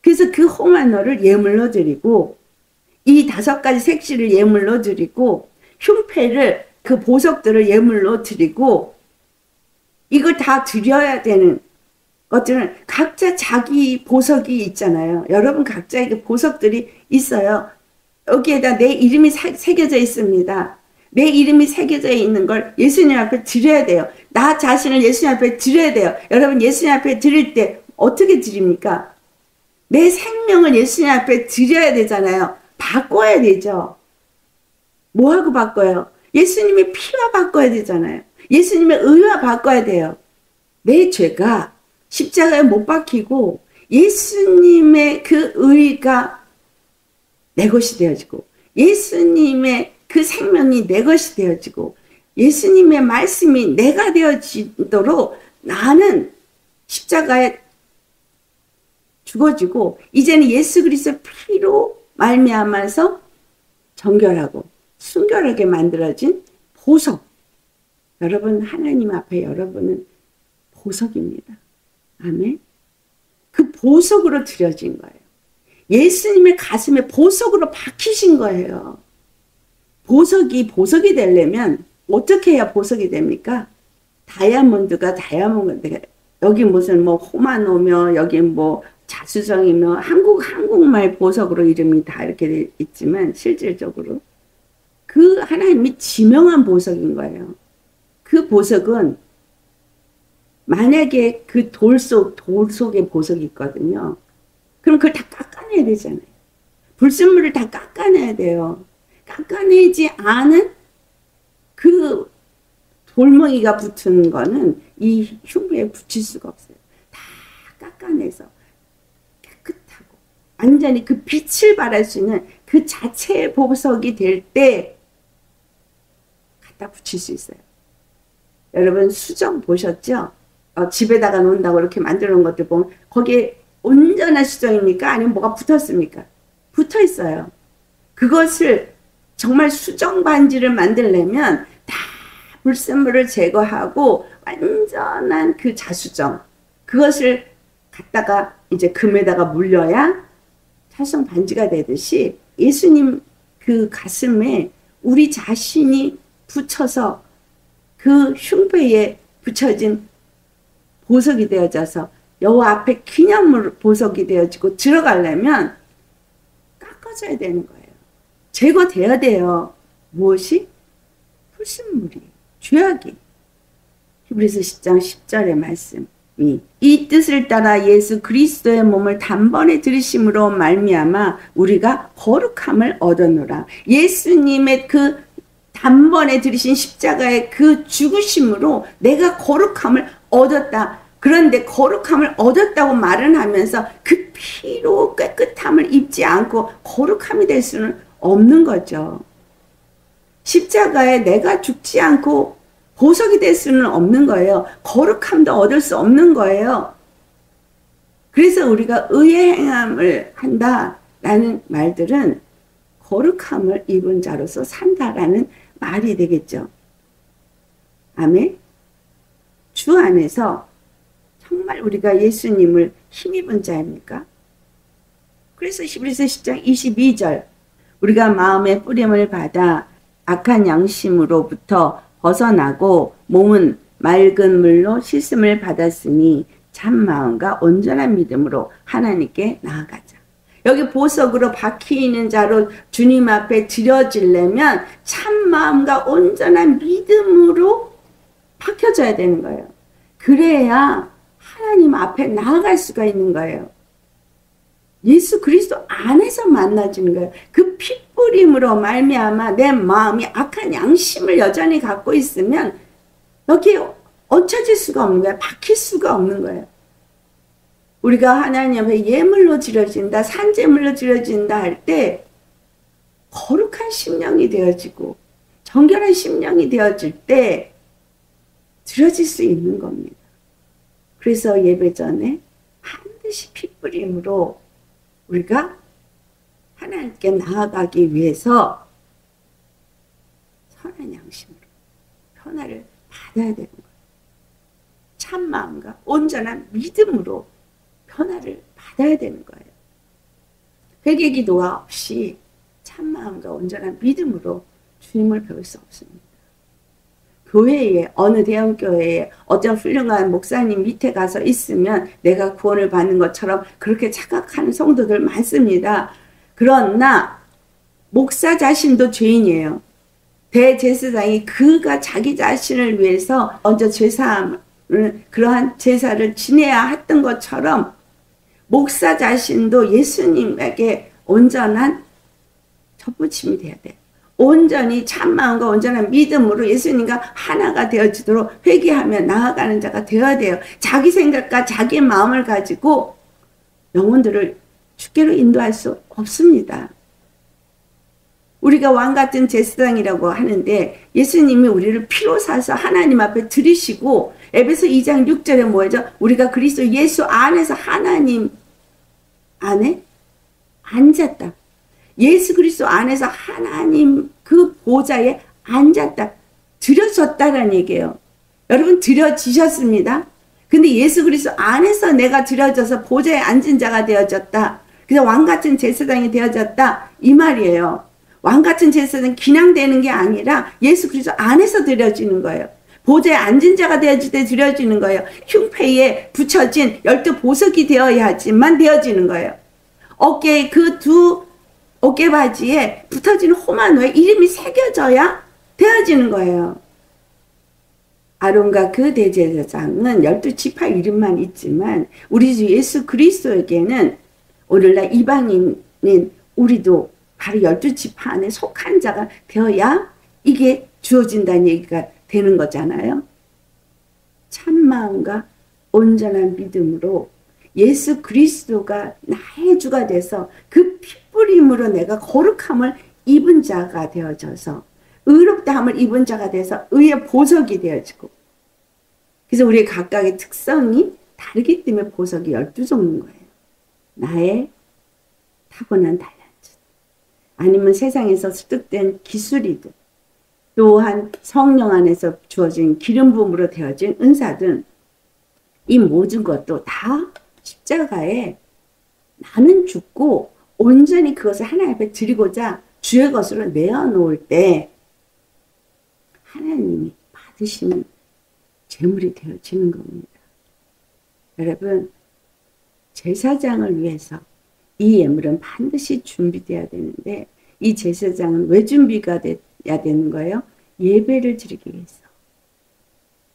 그래서 그 호마노를 예물로 드리고 이 5가지 색시를 예물로 드리고 흉패를, 그 보석들을 예물로 드리고 이걸 다 드려야 되는 것들은 각자 자기 보석이 있잖아요. 여러분 각자에게 보석들이 있어요. 여기에다 내 이름이 새겨져 있습니다. 내 이름이 새겨져 있는 걸 예수님 앞에 드려야 돼요. 나 자신을 예수님 앞에 드려야 돼요. 여러분 예수님 앞에 드릴 때 어떻게 드립니까? 내 생명을 예수님 앞에 드려야 되잖아요. 바꿔야 되죠. 뭐하고 바꿔요? 예수님의 피와 바꿔야 되잖아요. 예수님의 의와 바꿔야 돼요. 내 죄가 십자가에 못 박히고 예수님의 그 의가 내 것이 되어지고 예수님의 그 생명이 내 것이 되어지고 예수님의 말씀이 내가 되어지도록 나는 십자가에 죽어지고 이제는 예수 그리스도의 피로 말미암아서 정결하고 순결하게 만들어진 보석. 여러분 하나님 앞에 여러분은 보석입니다. 아멘. 그 보석으로 드려진 거예요. 예수님의 가슴에 보석으로 박히신 거예요. 보석이 되려면 어떻게 해야 보석이 됩니까? 다이아몬드가 여기 무슨 뭐 호마노며 여기 뭐 자수정이며 한국말 보석으로 이름이 다 이렇게 돼 있지만 실질적으로 그 하나님이 지명한 보석인 거예요. 그 보석은 만약에 그 돌 속에 보석이 있거든요. 그럼 그걸 다 깎아내야 되잖아요. 불순물을 다 깎아내야 돼요. 깎아내지 않은 그 돌멩이가 붙은 거는 이 흉부에 붙일 수가 없어요. 다 깎아내서 깨끗하고 완전히 그 빛을 발할 수 있는 그 자체의 보석이 될 때 갖다 붙일 수 있어요. 여러분 수정 보셨죠? 집에다가 놓는다고 이렇게 만들어 놓은 것들 보면 거기에 온전한 수정입니까? 아니면 뭐가 붙었습니까? 붙어 있어요. 그것을 정말 수정 반지를 만들려면 다 불순물을 제거하고 완전한 그 자수정 그것을 갖다가 이제 금에다가 물려야 찰성 반지가 되듯이 예수님 그 가슴에 우리 자신이 붙여서 그 흉배에 붙여진 보석이 되어져서 여호와 앞에 기념물 보석이 되어지고 들어가려면 깎아져야 되는 거예요. 제거돼야 돼요. 무엇이? 불순물이, 죄악이. 히브리서 10장 10절의 말씀이 이 뜻을 따라 예수 그리스도의 몸을 단번에 들이심으로 말미암아 우리가 거룩함을 얻었노라. 예수님의 그 단번에 들이신 십자가의 그 죽으심으로 내가 거룩함을 얻었다. 그런데 거룩함을 얻었다고 말은 하면서 그 피로 깨끗함을 입지 않고 거룩함이 될 수는 없는 거죠. 십자가에 내가 죽지 않고 보석이 될 수는 없는 거예요. 거룩함도 얻을 수 없는 거예요. 그래서 우리가 의의 행함을 한다라는 말들은 거룩함을 입은 자로서 산다라는 말이 되겠죠. 아멘. 주 안에서 정말 우리가 예수님을 힘입은 자입니까? 그래서 히브리서 10장 22절 우리가 마음의 뿌림을 받아 악한 양심으로부터 벗어나고 몸은 맑은 물로 씻음을 받았으니 참마음과 온전한 믿음으로 하나님께 나아가자. 여기 보석으로 박히는 자로 주님 앞에 드려지려면 참마음과 온전한 믿음으로 박혀져야 되는 거예요. 그래야 하나님 앞에 나아갈 수가 있는 거예요. 예수 그리스도 안에서 만나지는 거예요. 그 핏뿌림으로 말미암아 내 마음이 악한 양심을 여전히 갖고 있으면 여기에 얹혀질 수가 없는 거예요. 박힐 수가 없는 거예요. 우리가 하나님 앞에 예물로 드려진다, 산제물로 드려진다 할 때 거룩한 심령이 되어지고 정결한 심령이 되어질 때 드려질 수 있는 겁니다. 그래서 예배 전에 반드시 핏뿌림으로 우리가 하나님께 나아가기 위해서 선한 양심으로 변화를 받아야 되는 거예요. 참마음과 온전한 믿음으로 변화를 받아야 되는 거예요. 회개 기도가 없이 참마음과 온전한 믿음으로 주님을 배울 수 없습니다. 교회에 어느 대형교회에 어떤 훌륭한 목사님 밑에 가서 있으면 내가 구원을 받는 것처럼 그렇게 착각하는 성도들 많습니다. 그러나 목사 자신도 죄인이에요. 대제사장이 그가 자기 자신을 위해서 먼저 제사함을 그러한 제사를 지내야 했던 것처럼 목사 자신도 예수님에게 온전한 접붙임이 돼야 돼요. 온전히 참마음과 온전한 믿음으로 예수님과 하나가 되어지도록 회개하며 나아가는 자가 되어야 돼요. 자기 생각과 자기 마음을 가지고 영혼들을 주께로 인도할 수 없습니다. 우리가 왕같은 제사장이라고 하는데 예수님이 우리를 피로 사서 하나님 앞에 들이시고 에베소 2장 6절에 뭐죠? 우리가 그리스도 예수 안에서 하나님 안에 앉았다. 예수 그리스도 안에서 하나님 그 보좌에 앉았다. 들여졌다라는 얘기예요. 여러분 들여지셨습니다. 근데 예수 그리스도 안에서 내가 들여져서 보좌에 앉은 자가 되어졌다. 그래서 왕같은 제사장이 되어졌다. 이 말이에요. 왕같은 제사장은 그냥 되는 게 아니라 예수 그리스도 안에서 들여지는 거예요. 보좌에 앉은 자가 되어질 때 들여지는 거예요. 흉패에 붙여진 12 보석이 되어야지만 되어지는 거예요. 어깨에 그 두 어깨바지에 붙어진 호마노에 이름이 새겨져야 되어지는 거예요. 아론과 그 대제사장은 12지파 이름만 있지만 우리 주 예수 그리스도에게는 오늘날 이방인인 우리도 바로 12지파 안에 속한 자가 되어야 이게 주어진다는 얘기가 되는 거잖아요. 참마음과 온전한 믿음으로 예수 그리스도가 나의 주가 돼서 그 피뿌림으로 내가 거룩함을 입은 자가 되어져서 의롭다함을 입은 자가 돼서 의의 보석이 되어지고 그래서 우리 각각의 특성이 다르기 때문에 보석이 12종류인 거예요. 나의 타고난 달란트 아니면 세상에서 습득된 기술이든 또한 성령 안에서 주어진 기름 부음으로 되어진 은사든 이 모든 것도 다 십자가에 나는 죽고 온전히 그것을 하나님 앞에 드리고자 주의 것으로 내어놓을 때 하나님이 받으시는 제물이 되어지는 겁니다. 여러분 제사장을 위해서 이 예물은 반드시 준비되어야 되는데 이 제사장은 왜 준비가 돼야 되는 거예요? 예배를 드리기 위해서.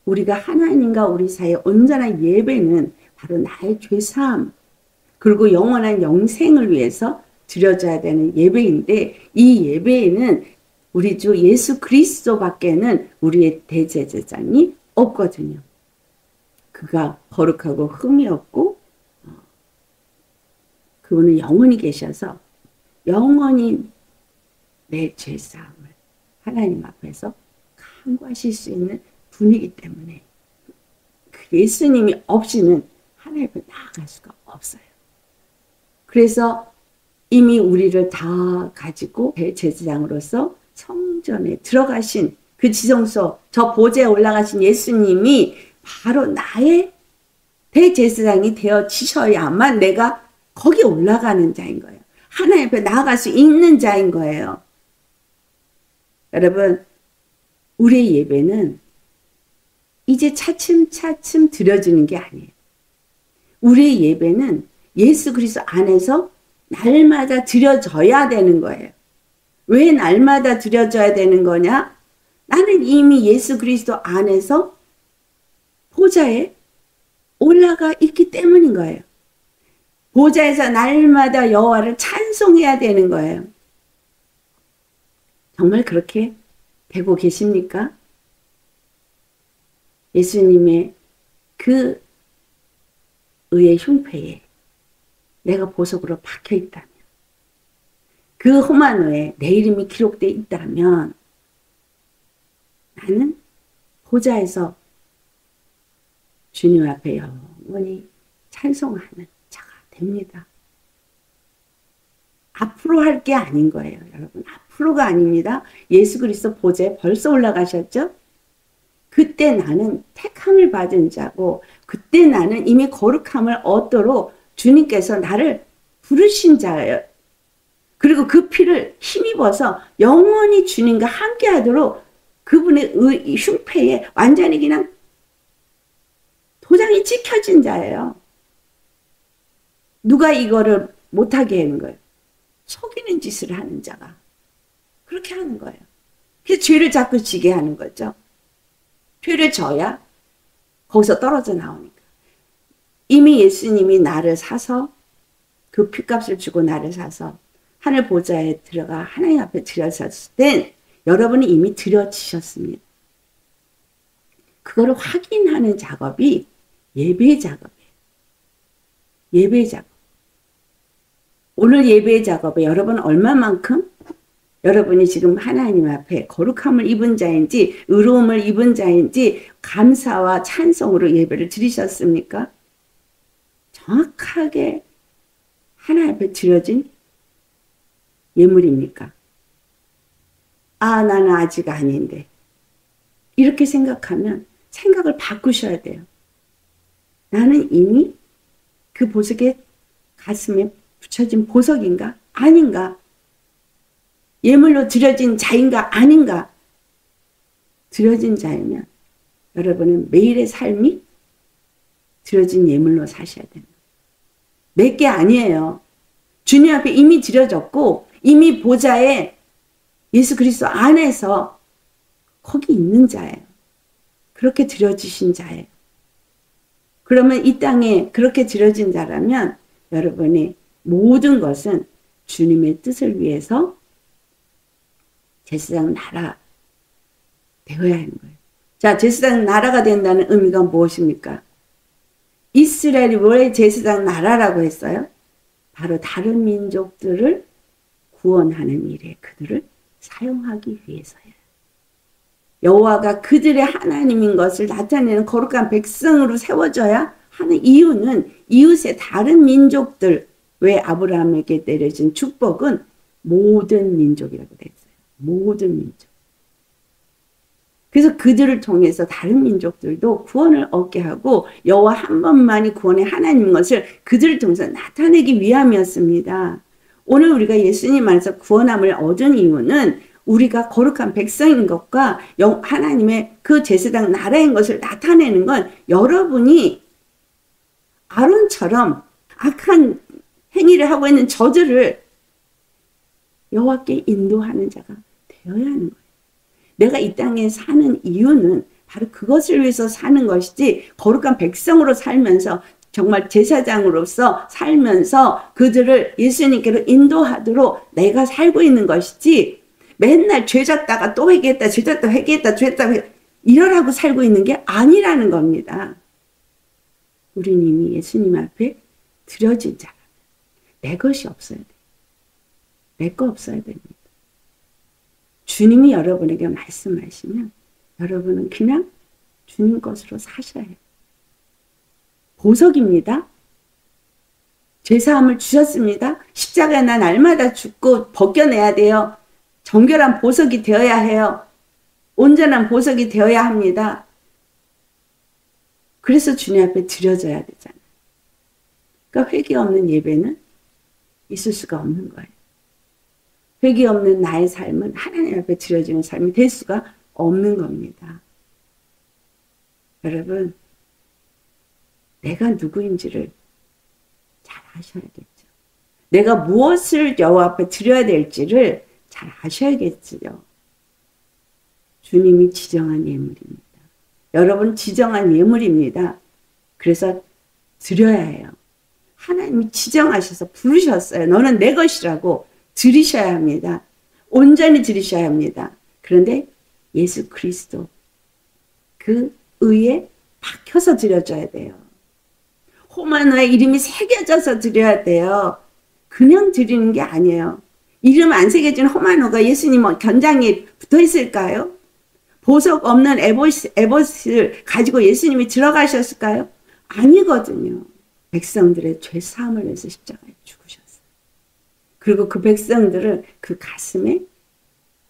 우리가 하나님과 우리 사이의 온전한 예배는 바로 나의 죄사함 그리고 영원한 영생을 위해서 드려져야 되는 예배인데 이 예배에는 우리 주 예수 그리스도 밖에는 우리의 대제사장이 없거든요. 그가 거룩하고 흠이 없고 그분은 영원히 계셔서 영원히 내 죄사함을 하나님 앞에서 간구하실 수 있는 분이기 때문에 그 예수님이 없이는 하나님 앞에 나아갈 수가 없어요. 그래서 이미 우리를 다 가지고 대제사장으로서 성전에 들어가신 그 지성소 저 보좌에 올라가신 예수님이 바로 나의 대제사장이 되어지셔야만 내가 거기에 올라가는 자인 거예요. 하나님 앞에 나아갈 수 있는 자인 거예요. 여러분 우리의 예배는 이제 차츰차츰 드려지는 게 아니에요. 우리의 예배는 예수 그리스도 안에서 날마다 드려져야 되는 거예요. 왜 날마다 드려져야 되는 거냐? 나는 이미 예수 그리스도 안에서 보좌에 올라가 있기 때문인 거예요. 보좌에서 날마다 여호와를 찬송해야 되는 거예요. 정말 그렇게 되고 계십니까? 예수님의 그 의의 흉패에 내가 보석으로 박혀 있다면 그 호마노에 내 이름이 기록되어 있다면 나는 보좌에서 주님 앞에 영원히 찬송하는 자가 됩니다. 앞으로 할 게 아닌 거예요, 여러분. 앞으로가 아닙니다. 예수 그리스도 보좌에 벌써 올라가셨죠? 그때 나는 택함을 받은 자고 그때 나는 이미 거룩함을 얻도록 주님께서 나를 부르신 자예요. 그리고 그 피를 힘입어서 영원히 주님과 함께하도록 그분의 흉패에 완전히 그냥 도장이 찍혀진 자예요. 누가 이거를 못하게 하는 거예요? 속이는 짓을 하는 자가 그렇게 하는 거예요. 그래서 죄를 자꾸 지게 하는 거죠. 죄를 져야 거기서 떨어져 나오니까. 이미 예수님이 나를 사서 그 핏값을 주고 나를 사서 하늘 보좌에 들어가 하나님 앞에 드려졌을 땐 여러분이 이미 드려지셨습니다. 그거를 확인하는 작업이 예배 작업이에요. 예배 작업. 오늘 예배 작업에 여러분 얼마만큼 여러분이 지금 하나님 앞에 거룩함을 입은 자인지 의로움을 입은 자인지 감사와 찬송으로 예배를 드리셨습니까? 정확하게 하나님 앞에 드려진 예물입니까? 아, 나는 아직 아닌데. 이렇게 생각하면 생각을 바꾸셔야 돼요. 나는 이미 그 보석의 가슴에 붙여진 보석인가? 아닌가? 예물로 드려진 자인가? 아닌가? 드려진 자이면 여러분은 매일의 삶이 드려진 예물로 사셔야 됩니다. 내게 아니에요. 주님 앞에 이미 드려졌고 이미 보좌에 예수 그리스도 안에서 거기 있는 자예요. 그렇게 드려지신 자예요. 그러면 이 땅에 그렇게 드려진 자라면 여러분이 모든 것은 주님의 뜻을 위해서 제사장 나라 되어야 하는 거예요. 자, 제사장 나라가 된다는 의미가 무엇입니까? 이스라엘이 왜 제사장 나라라고 했어요? 바로 다른 민족들을 구원하는 일에 그들을 사용하기 위해서예요. 여호와가 그들의 하나님인 것을 나타내는 거룩한 백성으로 세워져야 하는 이유는 이웃의 다른 민족들, 왜 아브라함에게 내려진 축복은 모든 민족이라고 되어 있어요. 모든 민족. 그래서 그들을 통해서 다른 민족들도 구원을 얻게 하고 여호와 한 번만이 구원의 하나님인 것을 그들을 통해서 나타내기 위함이었습니다. 오늘 우리가 예수님 안에서 구원함을 얻은 이유는 우리가 거룩한 백성인 것과 하나님의 그 제사장 나라인 것을 나타내는 건 여러분이 아론처럼 악한 행위를 하고 있는 저들을 여호와께 인도하는 자가 되어야 하는 거예요. 내가 이 땅에 사는 이유는 바로 그것을 위해서 사는 것이지 거룩한 백성으로 살면서 정말 제사장으로서 살면서 그들을 예수님께로 인도하도록 내가 살고 있는 것이지 맨날 죄 졌다가 또 회개했다, 죄 졌다, 회개했다, 죄 졌다, 이러라고 살고 있는 게 아니라는 겁니다. 우리는 이미 예수님 앞에 드려진 자라면 내 것이 없어야 돼요. 내 거 없어야 됩니다. 주님이 여러분에게 말씀하시면 여러분은 그냥 주님 것으로 사셔야 해요. 보석입니다. 죄사함을 주셨습니다. 십자가에 난 날마다 죽고 벗겨내야 돼요. 정결한 보석이 되어야 해요. 온전한 보석이 되어야 합니다. 그래서 주님 앞에 드려져야 되잖아요. 그러니까 회개 없는 예배는 있을 수가 없는 거예요. 회개 없는 나의 삶은 하나님 앞에 드려지는 삶이 될 수가 없는 겁니다. 여러분, 내가 누구인지를 잘 아셔야겠죠. 내가 무엇을 여호와 앞에 드려야 될지를 잘 아셔야겠지요. 주님이 지정한 예물입니다. 여러분 지정한 예물입니다. 그래서 드려야 해요. 하나님이 지정하셔서 부르셨어요. 너는 내 것이라고 드리셔야 합니다. 온전히 드리셔야 합니다. 그런데 예수 그리스도 그 의에 박혀서 드려줘야 돼요. 호마노의 이름이 새겨져서 드려야 돼요. 그냥 드리는 게 아니에요. 이름 안 새겨진 호마노가 예수님 견장에 붙어 있을까요? 보석 없는 에봇을 가지고 예수님이 들어가셨을까요? 아니거든요. 백성들의 죄 사함을 위해서 십자가에 죽으셨어요. 그리고 그 백성들을 그 가슴에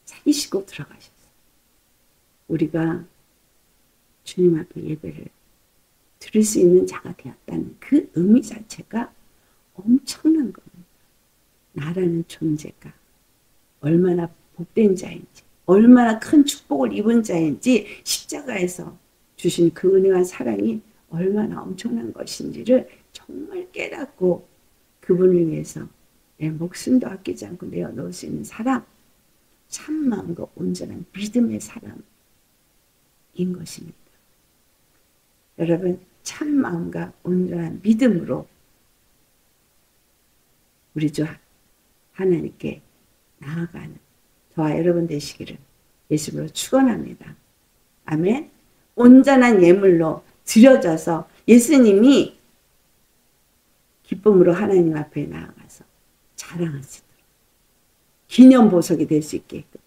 새기시고 들어가셨어요. 우리가 주님 앞에 예배를 드릴 수 있는 자가 되었다는 그 의미 자체가 엄청난 겁니다. 나라는 존재가 얼마나 복된 자인지 얼마나 큰 축복을 입은 자인지, 십자가에서 주신 그 은혜와 사랑이 얼마나 엄청난 것인지를 정말 깨닫고 그분을 위해서 내 목숨도 아끼지 않고 내어놓을 수 있는 사람, 참 마음과 온전한 믿음의 사람인 것입니다. 여러분, 참 마음과 온전한 믿음으로 우리 주 하나님께 나아가는 저와 여러분 되시기를 예수님으로 축원합니다. 아멘. 온전한 예물로 드려져서 예수님이 기쁨으로 하나님 앞에 나아가서 자랑하시도록 기념보석이 될 수 있게끔,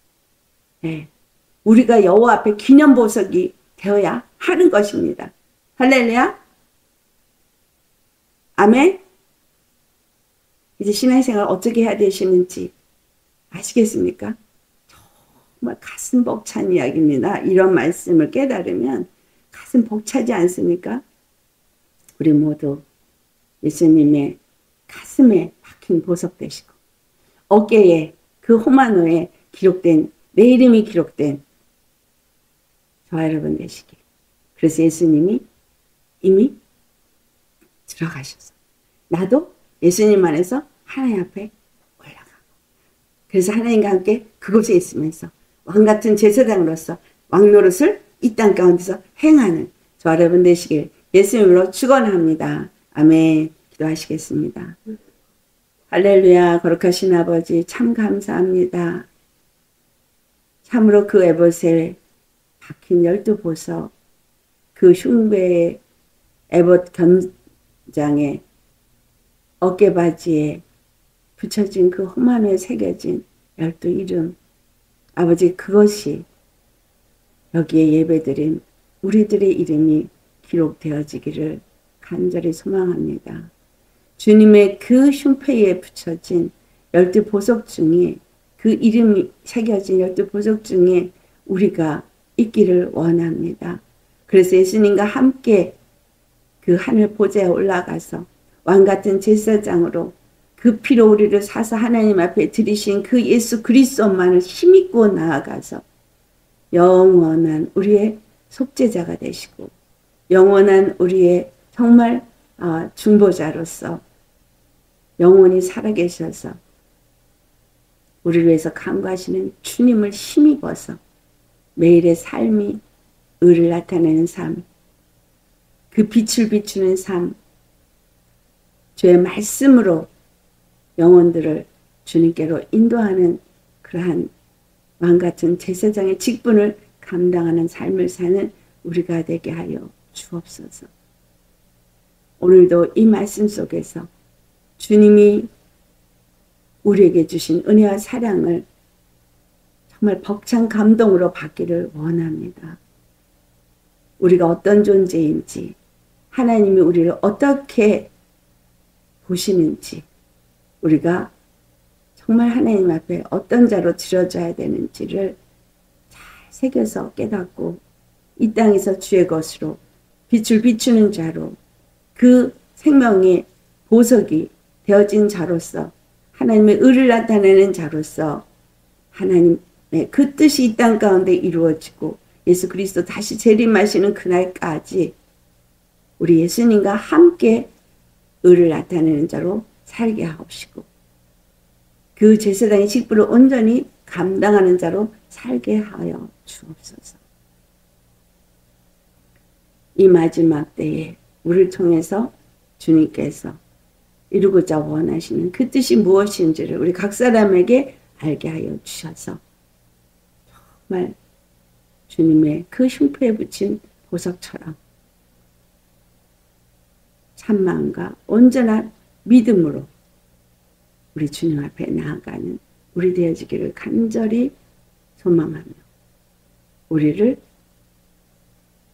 네. 우리가 여호와 앞에 기념보석이 되어야 하는 것입니다. 할렐루야. 아멘. 이제 신앙생활 어떻게 해야 되시는지 아시겠습니까? 정말 가슴 벅찬 이야기입니다. 이런 말씀을 깨달으면 가슴 벅차지 않습니까? 우리 모두 예수님의 가슴에 박힌 보석 되시고 어깨에 그 호마노에 기록된 내 이름이 기록된 저와 여러분 되시길. 그래서 예수님이 이미 들어가셔서 나도 예수님 안에서 하나님 앞에 올라가고, 그래서 하나님과 함께 그곳에 있으면서 왕같은 제사장으로서 왕노릇을 이 땅 가운데서 행하는 저와 여러분 되시길 예수님으로 축원합니다. 아멘. 기도하시겠습니다. 할렐루야. 거룩하신 아버지 참 감사합니다. 참으로 그 에봇에 박힌 12보석, 그 흉배의 에봇 견장에 어깨바지에 붙여진 그 호마노에 새겨진 12이름, 아버지 그것이 여기에 예배드린 우리들의 이름이 기록되어지기를 간절히 소망합니다. 주님의 그 흉패에 붙여진 12보석 중에 그 이름이 새겨진 12보석 중에 우리가 있기를 원합니다. 그래서 예수님과 함께 그 하늘 보좌에 올라가서 왕같은 제사장으로 그 피로 우리를 사서 하나님 앞에 들이신 그 예수 그리스도만을 힘입고 나아가서 영원한 우리의 속죄자가 되시고 영원한 우리의 정말 중보자로서 영원히 살아계셔서 우리를 위해서 간구하시는 주님을 힘입어서 매일의 삶이 의를 나타내는 삶, 그 빛을 비추는 삶, 주의 말씀으로 영혼들을 주님께로 인도하는 그러한 왕같은 제사장의 직분을 감당하는 삶을 사는 우리가 되게 하여 주옵소서. 오늘도 이 말씀 속에서 주님이 우리에게 주신 은혜와 사랑을 정말 벅찬 감동으로 받기를 원합니다. 우리가 어떤 존재인지, 하나님이 우리를 어떻게 보시는지, 우리가 정말 하나님 앞에 어떤 자로 드려져야 되는지를 잘 새겨서 깨닫고 이 땅에서 주의 것으로 빛을 비추는 자로 그 생명의 보석이 되어진 자로서 하나님의 의를 나타내는 자로서 하나님의 그 뜻이 이 땅 가운데 이루어지고 예수 그리스도 다시 재림하시는 그날까지 우리 예수님과 함께 의를 나타내는 자로 살게 하옵시고 그 제사장의 직분을 온전히 감당하는 자로 살게 하여 주옵소서. 이 마지막 때에 우리를 통해서 주님께서 이루고자 원하시는 그 뜻이 무엇인지를 우리 각 사람에게 알게 하여 주셔서 정말 주님의 그 흉패에 붙인 보석처럼 찬마음과 온전한 믿음으로 우리 주님 앞에 나아가는 우리 되어지기를 간절히 소망하며 우리를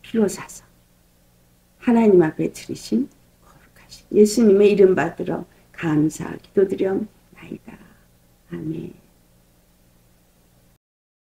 피로 사서 하나님 앞에 드리신 거룩하신 예수님의 이름 받들어 감사 기도드려나이다. 아멘.